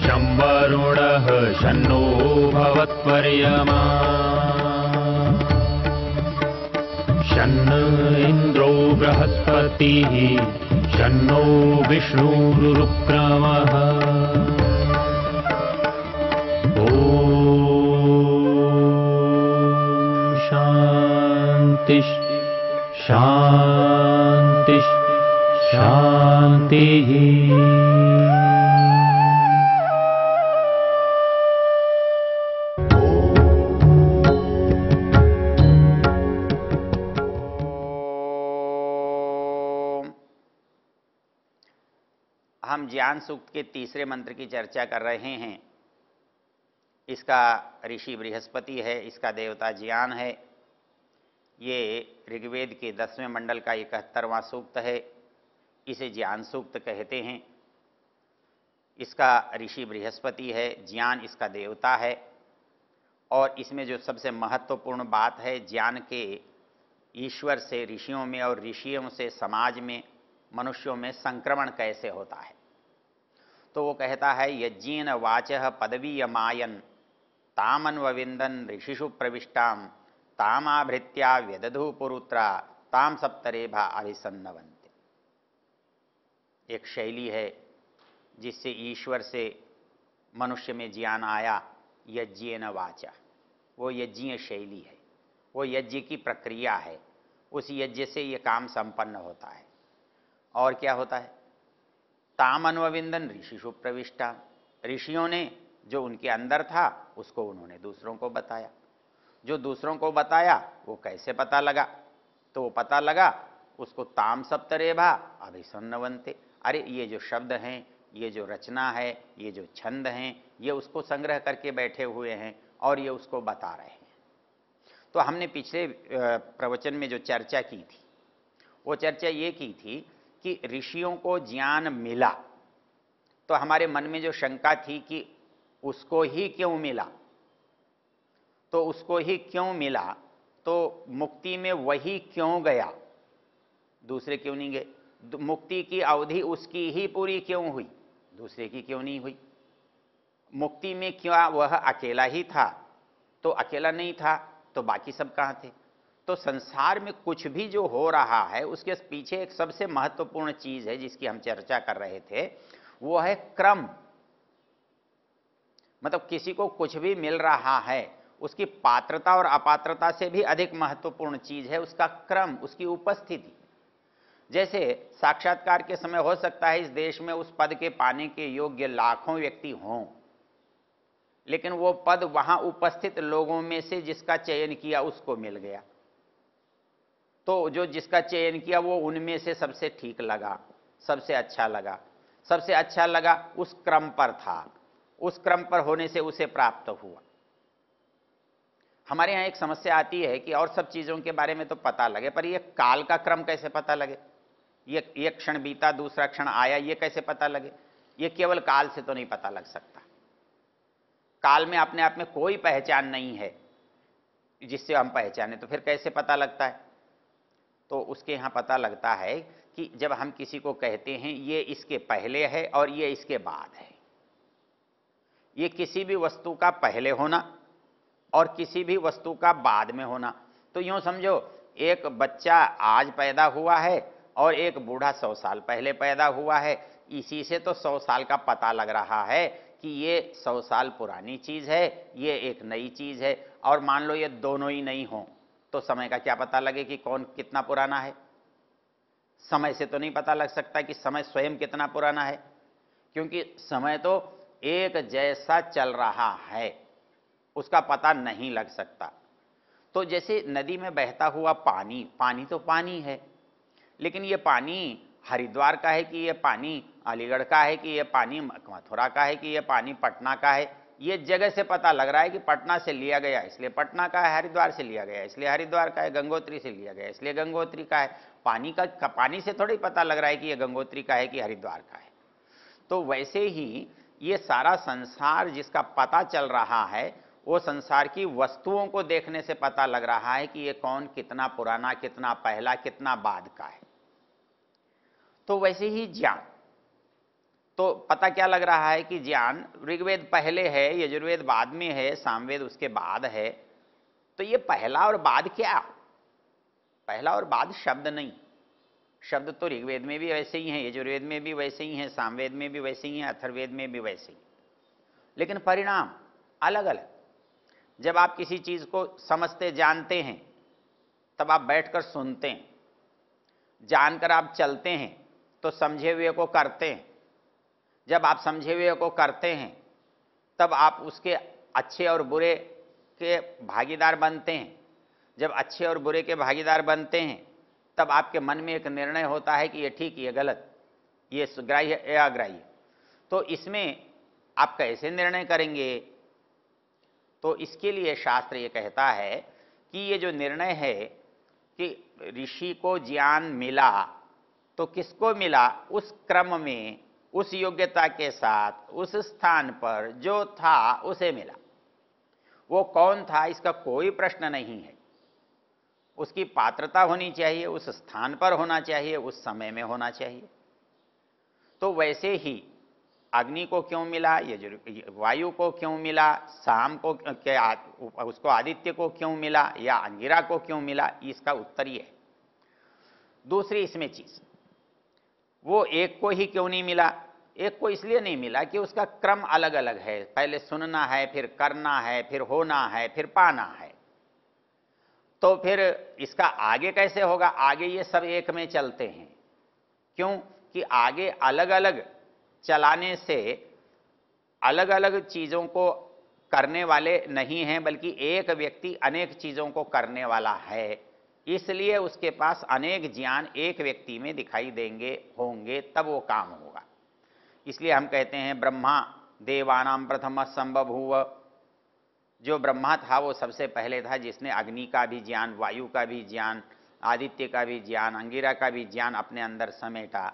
शं वरुणः शन्नो भवत्वर्यमा शन्न इन्द्रो बृहस्पतिः शन्नो विष्णुरुक्रमः ॐ शान्ति शान्ति शान्तिः। हम ज्ञान सूक्त के तीसरे मंत्र की चर्चा कर रहे हैं। इसका ऋषि बृहस्पति है, इसका देवता ज्ञान है। ये ऋग्वेद के 10वें मंडल का 71वां सूक्त है। इसे ज्ञान सूक्त कहते हैं। इसका ऋषि बृहस्पति है, ज्ञान इसका देवता है। और इसमें जो सबसे महत्वपूर्ण बात है, ज्ञान के ईश्वर से ऋषियों में और ऋषियों से समाज में, मनुष्यों में संक्रमण कैसे होता है। तो वो कहता है, यज्ञेन वाचः पदवीयमायन तामन्वविंदन ऋषिषु प्रविष्टाम तामाभृत्या व्यदधु पुरुत्रा ताम सप्तरेभा अभिसन्नवन्ते। एक शैली है जिससे ईश्वर से मनुष्य में ज्ञान आया, यज्ञेन वाचा। वो यज्ञीय शैली है, वो यज्ञ की प्रक्रिया है। उस यज्ञ से ये काम संपन्न होता है। और क्या होता है, तामन्वविंदन ऋषिषु प्रविष्टा। ऋषियों ने जो उनके अंदर था उसको उन्होंने दूसरों को बताया। जो दूसरों को बताया वो कैसे पता लगा, तो वो पता लगा उसको ताम सप्तरेभा अभिसन्नवन्ते। अरे ये जो शब्द हैं, ये जो रचना है, ये जो छंद हैं, ये उसको संग्रह करके बैठे हुए हैं और ये उसको बता रहे हैं। तो हमने पिछले प्रवचन में जो चर्चा की थी, वो चर्चा ये की थी कि ऋषियों को ज्ञान मिला, तो हमारे मन में जो शंका थी कि उसको ही क्यों मिला, तो उसको ही क्यों मिला, तो मुक्ति में वही क्यों गया, दूसरे क्यों नहीं गए। मुक्ति की अवधि उसकी ही पूरी क्यों हुई, दूसरे की क्यों नहीं हुई। मुक्ति में क्या वह अकेला ही था, तो अकेला नहीं था तो बाकी सब कहां थे। तो संसार में कुछ भी जो हो रहा है उसके पीछे एक सबसे महत्वपूर्ण चीज है जिसकी हम चर्चा कर रहे थे, वो है क्रम। मतलब किसी को कुछ भी मिल रहा है, उसकी पात्रता और अपात्रता से भी अधिक महत्वपूर्ण चीज है उसका क्रम, उसकी उपस्थिति। जैसे साक्षात्कार के समय हो सकता है इस देश में उस पद के पाने के योग्य लाखों व्यक्ति हों, लेकिन वो पद वहां उपस्थित लोगों में से जिसका चयन किया उसको मिल गया। तो जो जिसका चयन किया वो उनमें से सबसे ठीक लगा, सबसे अच्छा लगा। सबसे अच्छा लगा उस क्रम पर था, उस क्रम पर होने से उसे प्राप्त हुआ। हमारे यहां एक समस्या आती है कि और सब चीजों के बारे में तो पता लगे, पर यह काल का क्रम कैसे पता लगे। ये क्षण बीता दूसरा क्षण आया, ये कैसे पता लगे। ये केवल काल से तो नहीं पता लग सकता। काल में अपने आप में कोई पहचान नहीं है जिससे हम पहचाने, तो फिर कैसे पता लगता है। तो उसके यहां पता लगता है कि जब हम किसी को कहते हैं ये इसके पहले है और ये इसके बाद है। ये किसी भी वस्तु का पहले होना और किसी भी वस्तु का बाद में होना। तो यूं समझो, एक बच्चा आज पैदा हुआ है और एक बूढ़ा 100 साल पहले पैदा हुआ है। इसी से तो 100 साल का पता लग रहा है कि ये 100 साल पुरानी चीज है, ये एक नई चीज है। और मान लो ये दोनों ही नहीं हो, तो समय का क्या पता लगे कि कौन कितना पुराना है। समय से तो नहीं पता लग सकता कि समय स्वयं कितना पुराना है, क्योंकि समय तो एक जैसा चल रहा है, उसका पता नहीं लग सकता। तो जैसे नदी में बहता हुआ पानी, पानी तो पानी है, लेकिन ये पानी हरिद्वार का है कि ये पानी अलीगढ़ का है कि ये पानी मथुरा का है कि ये पानी पटना का है, ये जगह से पता लग रहा है कि पटना से लिया गया इसलिए पटना का है, हरिद्वार से लिया गया इसलिए हरिद्वार का है, गंगोत्री से लिया गया इसलिए गंगोत्री का है। पानी से थोड़ी पता लग रहा है कि ये गंगोत्री का है कि हरिद्वार का है। तो वैसे ही ये सारा संसार जिसका पता चल रहा है, वो संसार की वस्तुओं को देखने से पता लग रहा है कि ये कौन कितना पुराना, कितना पहला, कितना बाद का है। तो वैसे ही ज्ञान, तो पता क्या लग रहा है कि ज्ञान ऋग्वेद पहले है, यजुर्वेद बाद में है, सामवेद उसके बाद है। तो ये पहला और बाद क्या? पहला और बाद शब्द नहीं। शब्द तो ऋग्वेद में भी वैसे ही हैं, यजुर्वेद में भी वैसे ही हैं, सामवेद में भी वैसे ही हैं, अथर्ववेद में भी वैसे ही, लेकिन परिणाम अलग अलग। जब आप किसी चीज को समझते जानते हैं तब आप बैठकर सुनते हैं, जानकर आप चलते हैं तो समझे हुए को करते हैं। जब आप समझे हुए को करते हैं तब आप उसके अच्छे और बुरे के भागीदार बनते हैं। जब अच्छे और बुरे के भागीदार बनते हैं तब आपके मन में एक निर्णय होता है कि ये ठीक, ये गलत, ये ग्राह्य या अग्राह्य। तो इसमें आप कैसे निर्णय करेंगे? तो इसके लिए शास्त्र ये कहता है कि ये जो निर्णय है कि ऋषि को ज्ञान मिला तो किसको मिला? उस क्रम में, उस योग्यता के साथ, उस स्थान पर जो था उसे मिला। वो कौन था इसका कोई प्रश्न नहीं है। उसकी पात्रता होनी चाहिए, उस स्थान पर होना चाहिए, उस समय में होना चाहिए। तो वैसे ही अग्नि को क्यों मिला, वायु को क्यों मिला, शाम को उसको आदित्य को क्यों मिला, या अंगिरा को क्यों मिला, इसका उत्तर ये है। दूसरी इसमें चीज, वो एक को ही क्यों नहीं मिला? एक को इसलिए नहीं मिला कि उसका क्रम अलग अलग है। पहले सुनना है, फिर करना है, फिर होना है, फिर पाना है। तो फिर इसका आगे कैसे होगा? आगे ये सब एक में चलते हैं। क्यों? कि आगे अलग अलग चलाने से अलग अलग चीजों को करने वाले नहीं हैं, बल्कि एक व्यक्ति अनेक चीजों को करने वाला है। इसलिए उसके पास अनेक ज्ञान एक व्यक्ति में दिखाई देंगे, होंगे, तब वो काम होगा। इसलिए हम कहते हैं ब्रह्मा देवानां प्रथम संबभूव। जो ब्रह्मा था वो सबसे पहले था, जिसने अग्नि का भी ज्ञान, वायु का भी ज्ञान, आदित्य का भी ज्ञान, अंगिरा का भी ज्ञान अपने अंदर समेटा।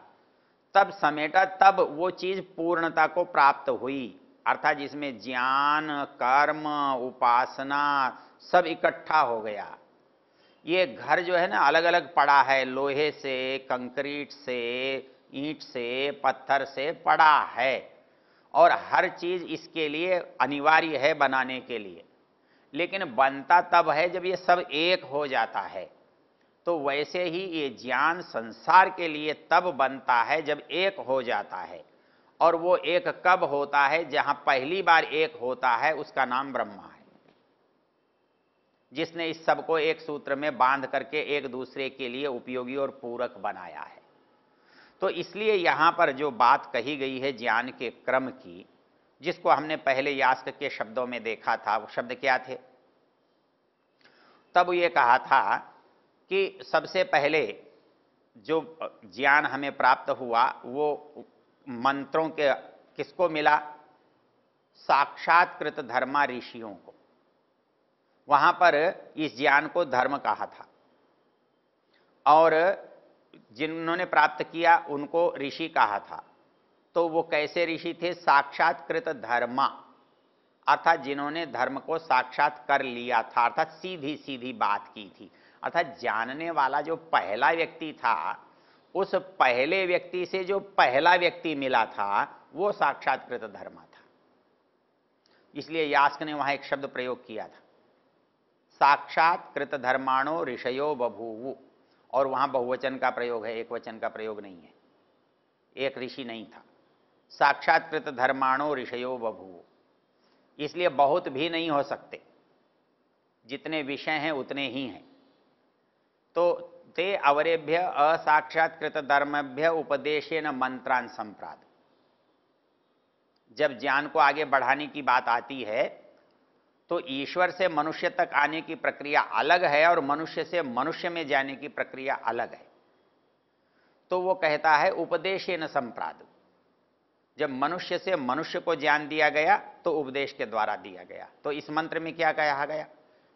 तब वो चीज पूर्णता को प्राप्त हुई, अर्थात जिसमें ज्ञान, कर्म, उपासना सब इकट्ठा हो गया। ये घर जो है ना अलग अलग पड़ा है, लोहे से, कंक्रीट से, ईंट से, पत्थर से पड़ा है, और हर चीज इसके लिए अनिवार्य है बनाने के लिए। लेकिन बनता तब है जब ये सब एक हो जाता है। तो वैसे ही ये ज्ञान संसार के लिए तब बनता है जब एक हो जाता है। और वो एक कब होता है? जहां पहली बार एक होता है, उसका नाम ब्रह्मा है, जिसने इस सब को एक सूत्र में बांध करके एक दूसरे के लिए उपयोगी और पूरक बनाया है। तो इसलिए यहां पर जो बात कही गई है ज्ञान के क्रम की, जिसको हमने पहले यास्क के शब्दों में देखा था, वो शब्द क्या थे? तब ये कहा था कि सबसे पहले जो ज्ञान हमें प्राप्त हुआ वो मंत्रों के किसको मिला? साक्षात्कृत धर्मा ऋषियों को। वहां पर इस ज्ञान को धर्म कहा था, और जिन्होंने प्राप्त किया उनको ऋषि कहा था। तो वो कैसे ऋषि थे? साक्षात्कृत धर्मा, अर्थात जिन्होंने धर्म को साक्षात कर लिया था, अर्थात सीधी सीधी बात की थी। अर्थात जानने वाला जो पहला व्यक्ति था, उस पहले व्यक्ति से जो पहला व्यक्ति मिला था, वो साक्षात्कृत धर्मा था। इसलिए यास्क ने वहां एक शब्द प्रयोग किया था, साक्षात्कृत धर्माणो ऋषयो बभूवु। और वहां बहुवचन का प्रयोग है, एक वचन का प्रयोग नहीं है। एक ऋषि नहीं था। साक्षात्कृत धर्माणो ऋषयो बभूवु, इसलिए बहुत भी नहीं हो सकते, जितने विषय हैं उतने ही हैं। तो ते अवरेभ्य असाक्षात्कृत धर्मभ्य उपदेशेन मंत्रान संप्राद। जब ज्ञान को आगे बढ़ाने की बात आती है तो ईश्वर से मनुष्य तक आने की प्रक्रिया अलग है, और मनुष्य से मनुष्य में जाने की प्रक्रिया अलग है। तो वो कहता है उपदेशेन संप्राद। जब मनुष्य से मनुष्य को ज्ञान दिया गया तो उपदेश के द्वारा दिया गया। तो इस मंत्र में क्या कहा गया?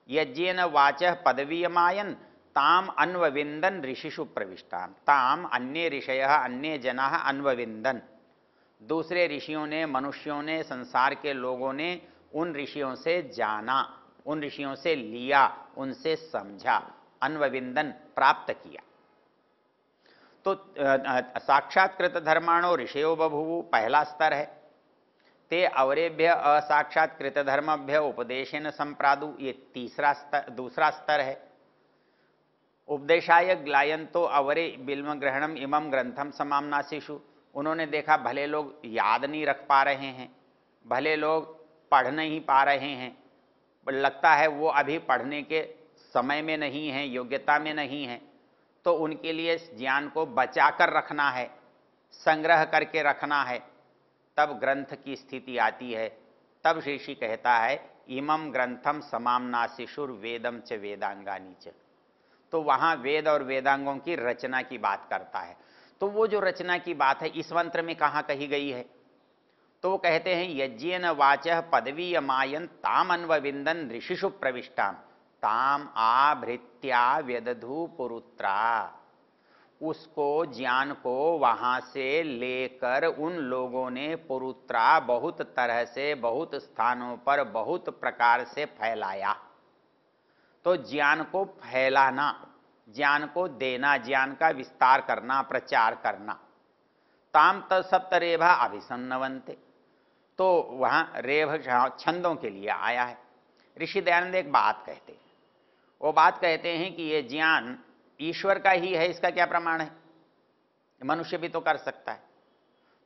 यज्ञेन वाचः पदवीयमायन ताम अन्वविंदन ऋषिषु प्रविष्टान। ताम अन्य ऋषयः अन्य जनाः अन्वविंदन। दूसरे ऋषियों ने, मनुष्यों ने, संसार के लोगों ने उन ऋषियों से जाना, उन ऋषियों से लिया, उनसे समझा, अन्वविंदन प्राप्त किया। तो साक्षात्कृत धर्माणो ऋषयो बभूवु पहला स्तर है। ते अवरेभ्य असाक्षात्कृत धर्मभ्य उपदेशेन संप्रादु, ये दूसरा स्तर है। उपदेशाय ग्लायंतो अवरे बिल्व ग्रहणम इमं ग्रंथम समामनासिषु, उन्होंने देखा भले लोग याद नहीं रख पा रहे हैं, भले लोग पढ़ नहीं पा रहे हैं, लगता है वो अभी पढ़ने के समय में नहीं है, योग्यता में नहीं है, तो उनके लिए इस ज्ञान को बचा कर रखना है, संग्रह करके रखना है। तब ग्रंथ की स्थिति आती है। तब ऋषि कहता है इमं ग्रंथम समामनासिषुर वेदम च वेदांगानी च, तो वहां वेद और वेदांगों की रचना की बात करता है। तो वो जो रचना की बात है इस मंत्र में कहाँ कही गई है? तो वो कहते हैं यज्ञेन वाचः पदवीयमायन ताम अन्वविंदन ऋषिषु प्रविष्टाम ताम आभृत्या व्यदधु पुरुत्रा, उसको ज्ञान को वहां से लेकर उन लोगों ने पुरुत्रा बहुत तरह से, बहुत स्थानों पर, बहुत प्रकार से फैलाया। तो ज्ञान को फैलाना, ज्ञान को देना, ज्ञान का विस्तार करना, प्रचार करना। ताम सप्तरेभा अभिसन्नवंते, तो वहां रेभ छंदों के लिए आया है। ऋषि दयानंद एक बात कहते हैं, वो बात कहते हैं कि ये ज्ञान ईश्वर का ही है, इसका क्या प्रमाण है? मनुष्य भी तो कर सकता है।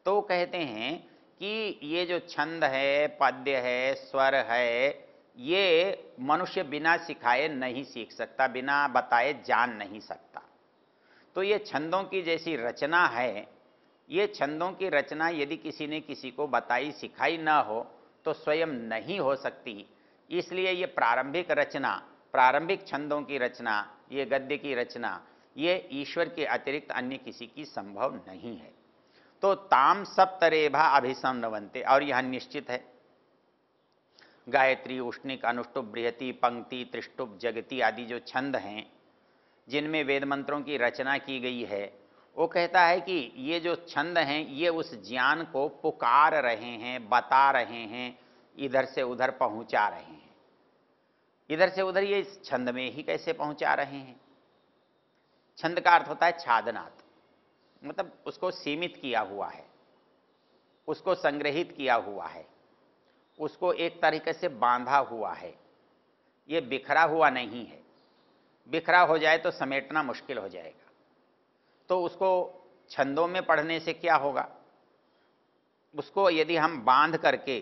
तो वो कहते हैं कि ये जो छंद है, पद्य है, स्वर है, ये मनुष्य बिना सिखाए नहीं सीख सकता, बिना बताए जान नहीं सकता। तो ये छंदों की जैसी रचना है, ये छंदों की रचना यदि किसी ने किसी को बताई, सिखाई ना हो तो स्वयं नहीं हो सकती। इसलिए ये प्रारंभिक रचना, प्रारंभिक छंदों की रचना, ये गद्य की रचना, ये ईश्वर के अतिरिक्त अन्य किसी की संभव नहीं है। तो ताम सप्तरेभा अभिसंनवंते, और यह निश्चित है। गायत्री, उष्णिक, अनुष्टुप, बृहति, पंक्ति, त्रिष्टुप, जगति आदि जो छंद हैं जिनमें वेद मंत्रों की रचना की गई है, वो कहता है कि ये जो छंद हैं ये उस ज्ञान को पुकार रहे हैं, बता रहे हैं, इधर से उधर पहुंचा रहे हैं। इधर से उधर ये इस छंद में ही कैसे पहुंचा रहे हैं? छंद का अर्थ होता है छादनात्, मतलब उसको सीमित किया हुआ है, उसको संग्रहित किया हुआ है, उसको एक तरीके से बांधा हुआ है। ये बिखरा हुआ नहीं है, बिखरा हो जाए तो समेटना मुश्किल हो जाएगा। तो उसको छंदों में पढ़ने से क्या होगा? उसको यदि हम बांध करके,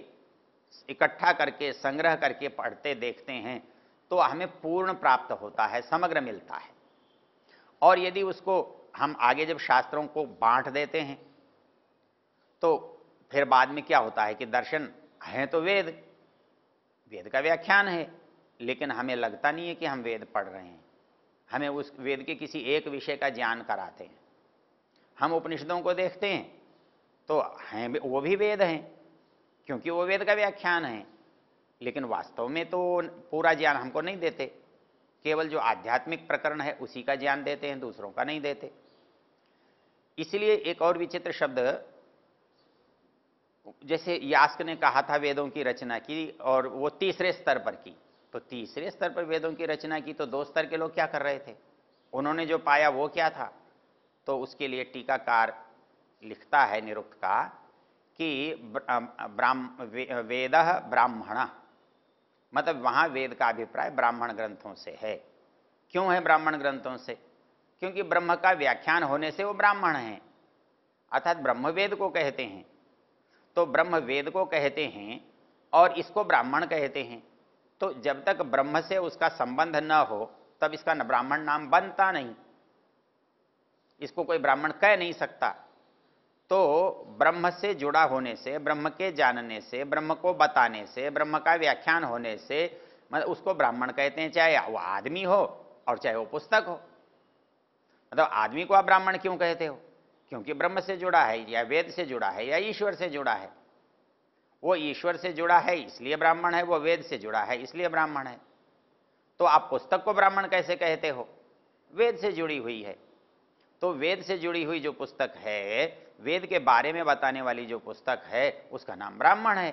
इकट्ठा करके, संग्रह करके पढ़ते देखते हैं तो हमें पूर्ण प्राप्त होता है, समग्र मिलता है। और यदि उसको हम आगे जब शास्त्रों को बांट देते हैं तो फिर बाद में क्या होता है कि दर्शन है तो वेद, वेद का व्याख्यान है, लेकिन हमें लगता नहीं है कि हम वेद पढ़ रहे हैं। हमें उस वेद के किसी एक विषय का ज्ञान कराते हैं। हम उपनिषदों को देखते हैं तो हैं, वो भी वेद हैं क्योंकि वो वेद का व्याख्यान है, लेकिन वास्तव में तो पूरा ज्ञान हमको नहीं देते। केवल जो आध्यात्मिक प्रकरण है उसी का ज्ञान देते हैं, दूसरों का नहीं देते। इसलिए एक और विचित्र शब्द, जैसे यास्क ने कहा था वेदों की रचना की, और वो तीसरे स्तर पर की, तो तीसरे स्तर पर वेदों की रचना की तो दो स्तर के लोग क्या कर रहे थे? उन्होंने जो पाया वो क्या था? तो उसके लिए टीकाकार लिखता है निरुक्त का कि वेद ब्राह्मण, मतलब वहां वेद का अभिप्राय ब्राह्मण ग्रंथों से है। क्यों है ब्राह्मण ग्रंथों से? क्योंकि ब्रह्म का व्याख्यान होने से वो ब्राह्मण हैं, अर्थात ब्रह्मवेद को कहते हैं। तो ब्रह्म वेद को कहते हैं और इसको ब्राह्मण कहते हैं। तो जब तक ब्रह्म से उसका संबंध न हो तब इसका ब्राह्मण नाम बनता नहीं, इसको कोई ब्राह्मण कह नहीं सकता। तो ब्रह्म से जुड़ा होने से, ब्रह्म के जानने से, ब्रह्म को बताने से, ब्रह्म का व्याख्यान होने से, मतलब उसको ब्राह्मण कहते हैं, चाहे वो आदमी हो और चाहे वो पुस्तक हो। मतलब आदमी को आप ब्राह्मण क्यों कहते हो? क्योंकि ब्रह्म से जुड़ा है, या वेद से जुड़ा है, या ईश्वर से जुड़ा है। वो ईश्वर से जुड़ा है इसलिए ब्राह्मण है, वो वेद से जुड़ा है इसलिए ब्राह्मण है। तो आप पुस्तक को ब्राह्मण कैसे कहते हो? वेद से जुड़ी हुई है। तो वेद से जुड़ी हुई जो पुस्तक है, वेद के बारे में बताने वाली जो पुस्तक है, उसका नाम ब्राह्मण है।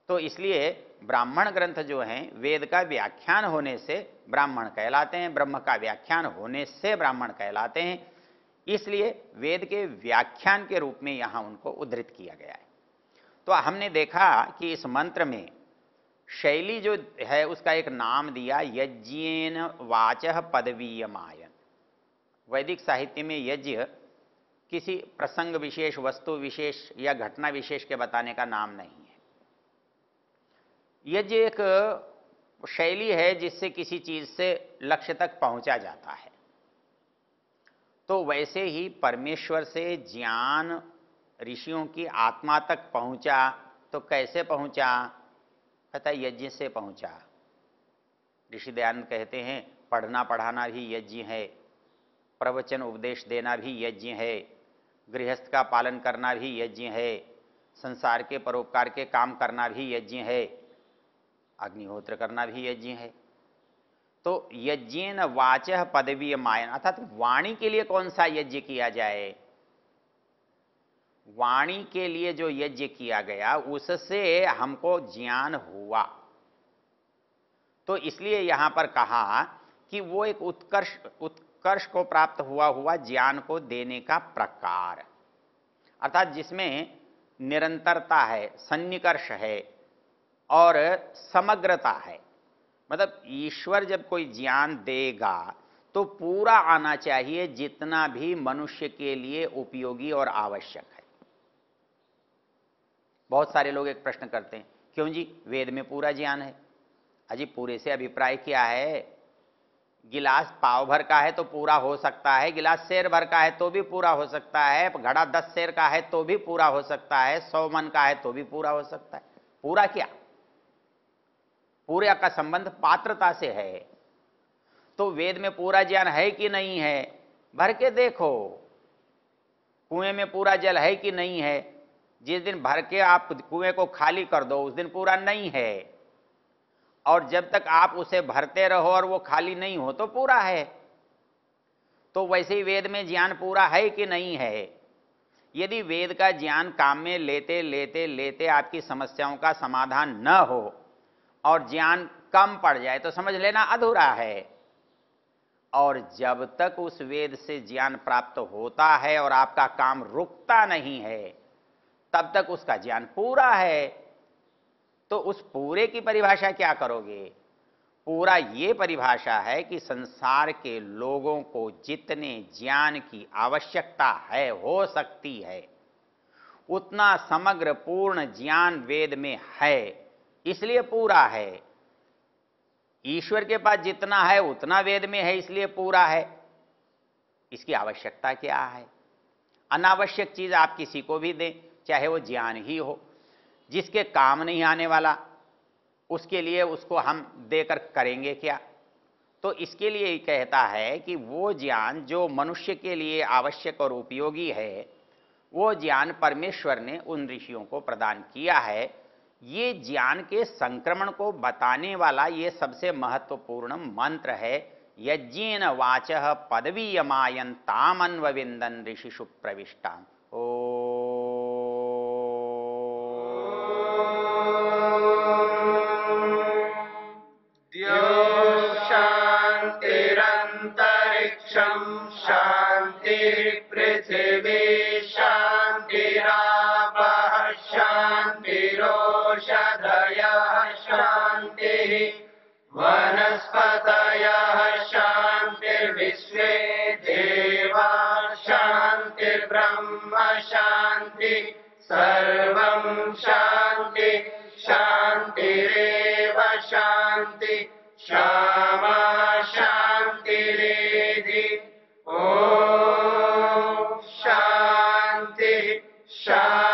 तो इसलिए ब्राह्मण ग्रंथ जो हैं वेद का व्याख्यान होने से ब्राह्मण कहलाते हैं, ब्रह्म का व्याख्यान होने से ब्राह्मण कहलाते हैं। इसलिए वेद के व्याख्यान के रूप में यहां उनको उद्धृत किया गया है। तो हमने देखा कि इस मंत्र में शैली जो है उसका एक नाम दिया, यज्ञेन वाचः पदवीयमायन। वैदिक साहित्य में यज्ञ किसी प्रसंग विशेष, वस्तु विशेष या घटना विशेष के बताने का नाम नहीं है। यज्ञ एक शैली है जिससे किसी चीज से लक्ष्य तक पहुंचा जाता है। तो वैसे ही परमेश्वर से ज्ञान ऋषियों की आत्मा तक पहुंचा, तो कैसे पहुंचा? कहता है यज्ञ से पहुंचा। ऋषि दयानंद कहते हैं पढ़ना पढ़ाना भी यज्ञ है, प्रवचन उपदेश देना भी यज्ञ है, गृहस्थ का पालन करना भी यज्ञ है, संसार के परोपकार के काम करना भी यज्ञ है, अग्निहोत्र करना भी यज्ञ है। तो यज्ञेन वाचः पदवीयमायन, अर्थात वाणी के लिए कौन सा यज्ञ किया जाए? वाणी के लिए जो यज्ञ किया गया उससे हमको ज्ञान हुआ। तो इसलिए यहां पर कहा कि वो एक उत्कर्ष को प्राप्त हुआ ज्ञान को देने का प्रकार, अर्थात जिसमें निरंतरता है, सन्निकर्ष है और समग्रता है। मतलब ईश्वर जब कोई ज्ञान देगा तो पूरा आना चाहिए, जितना भी मनुष्य के लिए उपयोगी और आवश्यक है। बहुत सारे लोग एक प्रश्न करते हैं, क्यों जी वेद में पूरा ज्ञान है? अजी पूरे से अभिप्राय क्या है? गिलास पाव भर का है तो पूरा हो सकता है, गिलास सेर भर का है तो भी पूरा हो सकता है, घड़ा 10 सेर का है तो भी पूरा हो सकता है, 100 मन का है तो भी पूरा हो सकता है। पूरा क्या? पूरे का संबंध पात्रता से है। तो वेद में पूरा ज्ञान है कि नहीं है? भर के देखो, कुएं में पूरा जल है कि नहीं है? जिस दिन भर के आप कुएं को खाली कर दो उस दिन पूरा नहीं है, और जब तक आप उसे भरते रहो और वो खाली नहीं हो तो पूरा है। तो वैसे ही वेद में ज्ञान पूरा है कि नहीं है? यदि वेद का ज्ञान काम में लेते लेते लेते आपकी समस्याओं का समाधान न हो और ज्ञान कम पड़ जाए तो समझ लेना अधूरा है। और जब तक उस वेद से ज्ञान प्राप्त होता है और आपका काम रुकता नहीं है तब तक उसका ज्ञान पूरा है। तो उस पूरे की परिभाषा क्या करोगे? पूरा ये परिभाषा है कि संसार के लोगों को जितने ज्ञान की आवश्यकता है, हो सकती है, उतना समग्र पूर्ण ज्ञान वेद में है, इसलिए पूरा है। ईश्वर के पास जितना है उतना वेद में है, इसलिए पूरा है। इसकी आवश्यकता क्या है? अनावश्यक चीज आप किसी को भी दें, चाहे वो ज्ञान ही हो, जिसके काम नहीं आने वाला, उसके लिए उसको हम देकर करेंगे क्या? तो इसके लिए ही कहता है कि वो ज्ञान जो मनुष्य के लिए आवश्यक और उपयोगी है, वो ज्ञान परमेश्वर ने उन ऋषियों को प्रदान किया है। ये ज्ञान के संक्रमण को बताने वाला ये सबसे महत्वपूर्ण मंत्र है। यज्ञेन वाचः पदवीयमायन तामन्वविंदन ऋषिषु प्रविष्टाम। शांतिरंतरिक्षं शांतिर्पृथिवी शांतिरापः शांतिरोषधयः शांतिः वनस्पतयः शांतिर्विश्वे देवा शांतिर्ब्रह्म शांति सर्वं शांति शांतिरेव शांति क्षमा शांतिरेधि। ओम शांति शांति।